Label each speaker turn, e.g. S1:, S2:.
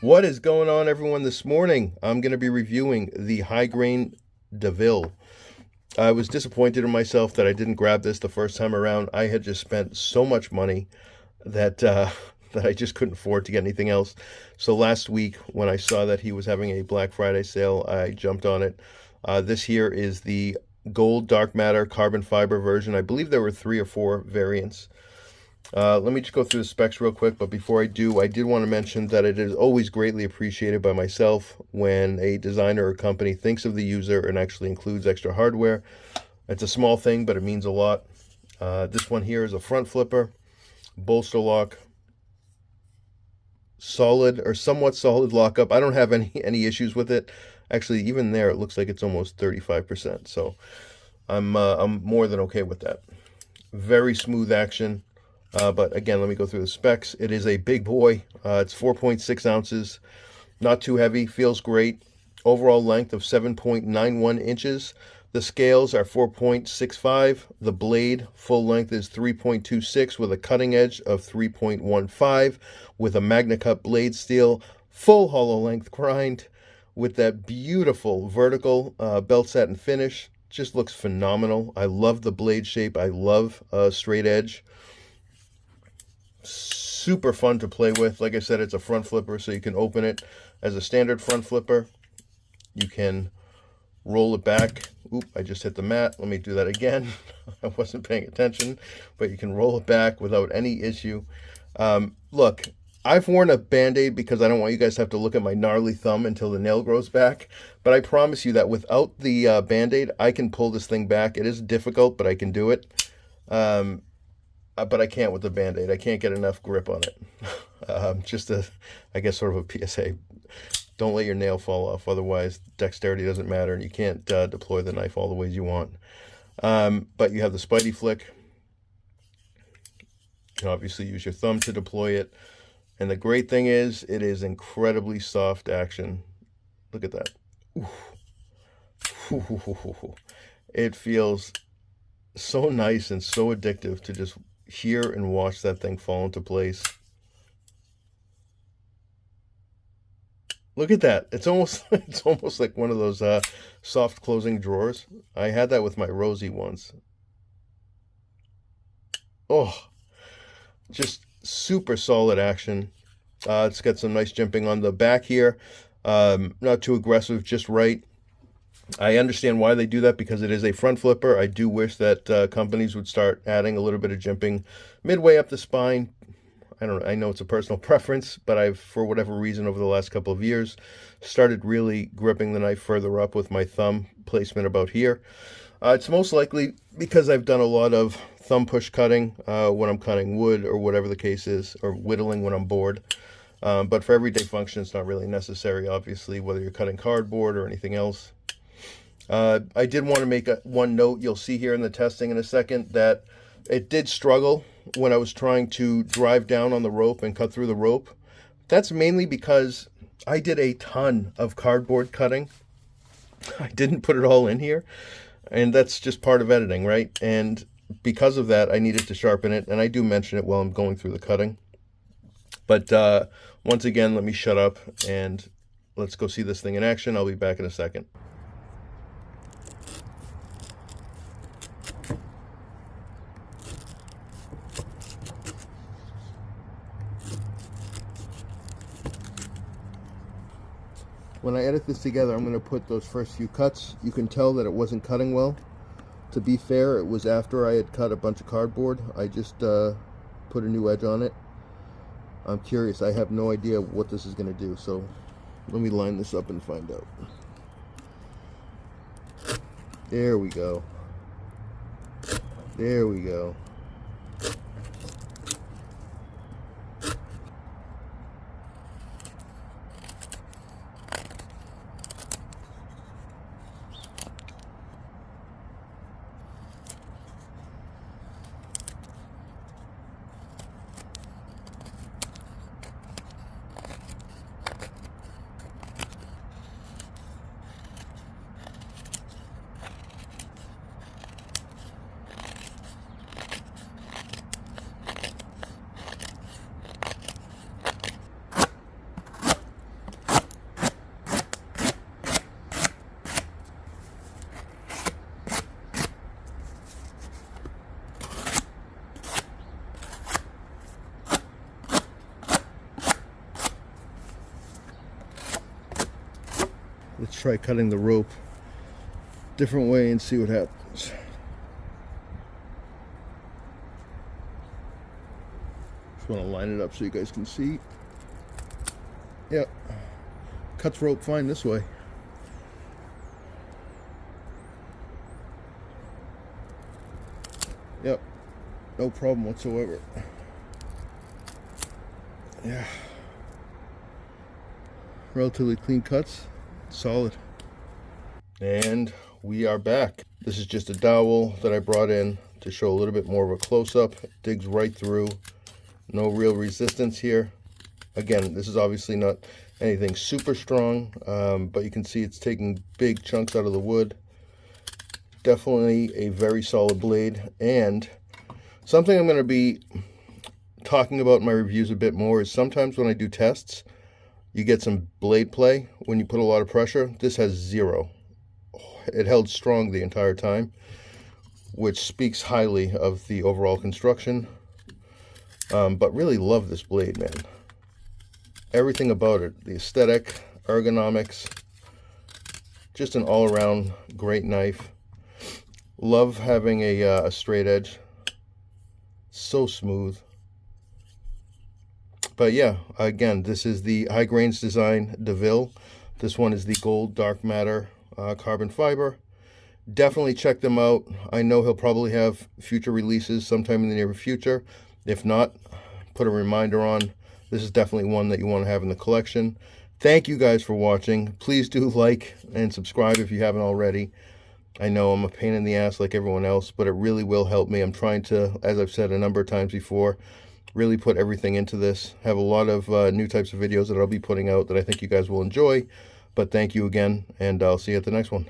S1: What is going on, everyone? This morning, I'm going to be reviewing the high grain Deville. I was disappointed in myself that I didn't grab this the first time around. I had just spent so much money that that I just couldn't afford to get anything else. So last week, when I saw that he was having a Black Friday sale, I jumped on it. This here is the gold dark matter carbon fiber version. I believe there were 3 or 4 variants. Let me just go through the specs real quick, but before I do, I did want to mention that it is always greatly appreciated by myself when a designer or company thinks of the user and actually includes extra hardware. It's a small thing, but it means a lot. This one here is a front flipper, bolster lock, solid or somewhat solid lockup. I don't have any issues with it. Actually, even there, it looks like it's almost 35%. So I'm more than okay with that. Very smooth action. But again, let me go through the specs. It is a big boy. It's 4.6 ounces, not too heavy, feels great. Overall length of 7.91 inches. The scales are 4.65. The blade full length is 3.26 with a cutting edge of 3.15 with a magnacut blade steel. Full hollow length grind with that beautiful vertical belt satin finish. Just looks phenomenal. I love the blade shape. I love straight edge. Super fun to play with. Like I said, it's a front flipper, so you can open it as a standard front flipper. You can roll it back. Oop, I just hit the mat. Let me do that again. I wasn't paying attention, but you can roll it back without any issue. Look, I've worn a Band-Aid because I don't want you guys to have to look at my gnarly thumb until the nail grows back. But I promise you that without the Band-Aid, I can pull this thing back. It is difficult, but I can do it. But I can't with the Band-Aid. I can't get enough grip on it. Just a, I guess, sort of a PSA. Don't let your nail fall off. Otherwise, dexterity doesn't matter, and you can't deploy the knife all the ways you want. But you have the Spidey flick. You can obviously use your thumb to deploy it. And the great thing is, it is incredibly soft action. Look at that. Ooh. It feels so nice and so addictive to just hear and watch that thing fall into place. Look at that. It's almost like one of those soft closing drawers. I had that with my Rosie once. Oh, just super solid action. It's got some nice jimping on the back here. Not too aggressive, just right. I understand why they do that because it is a front flipper. I do wish that companies would start adding a little bit of jimping midway up the spine. I know it's a personal preference, but I've, for whatever reason, over the last couple of years, started really gripping the knife further up with my thumb placement about here. It's most likely because I've done a lot of thumb push cutting when I'm cutting wood or whatever the case is, or whittling when I'm bored. But for everyday function, it's not really necessary, obviously, whether you're cutting cardboard or anything else. I did want to make one note. You'll see here in the testing in a second that it did struggle when I was trying to drive down on the rope and cut through the rope. That's mainly because I did a ton of cardboard cutting. I didn't put it all in here, and that's just part of editing, right? And because of that, I needed to sharpen it, and I do mention it while I'm going through the cutting. But once again, let me shut up and let's go see this thing in action. I'll be back in a second. When I edit this together, I'm going to put those first few cuts. You can tell that it wasn't cutting well. To be fair, it was after I had cut a bunch of cardboard. I just put a new edge on it. I'm curious. I have no idea what this is going to do, so let me line this up and find out. There we go. There we go. Let's try cutting the rope different way and see what happens. Just want to line it up so you guys can see. Yep, cuts rope fine this way. Yep, no problem whatsoever. Yeah, relatively clean cuts, solid. And we are back. This is just a dowel that I brought in to show a little bit more of a close-up. Digs right through, no real resistance here. Again, this is obviously not anything super strong, but you can see it's taking big chunks out of the wood. Definitely a very solid blade. And something I'm going to be talking about in my reviews a bit more is sometimes when I do tests, you get some blade play when you put a lot of pressure. This has zero. It held strong the entire time, which speaks highly of the overall construction. But really love this blade, man. Everything about it, the aesthetic, ergonomics, just an all-around great knife. Love having a straight edge, so smooth. But yeah, again, this is the high grains design Deville. This one is the gold dark matter carbon fiber. Definitely check them out. I know he'll probably have future releases sometime in the near future. If not, put a reminder on. This is definitely one that you want to have in the collection. Thank you guys for watching. Please do like and subscribe if you haven't already. I know I'm a pain in the ass like everyone else, but it really will help me. I'm trying to, as I've said a number of times before, really put everything into this. Have a lot of new types of videos that I'll be putting out that I think you guys will enjoy. But thank you again, and I'll see you at the next one.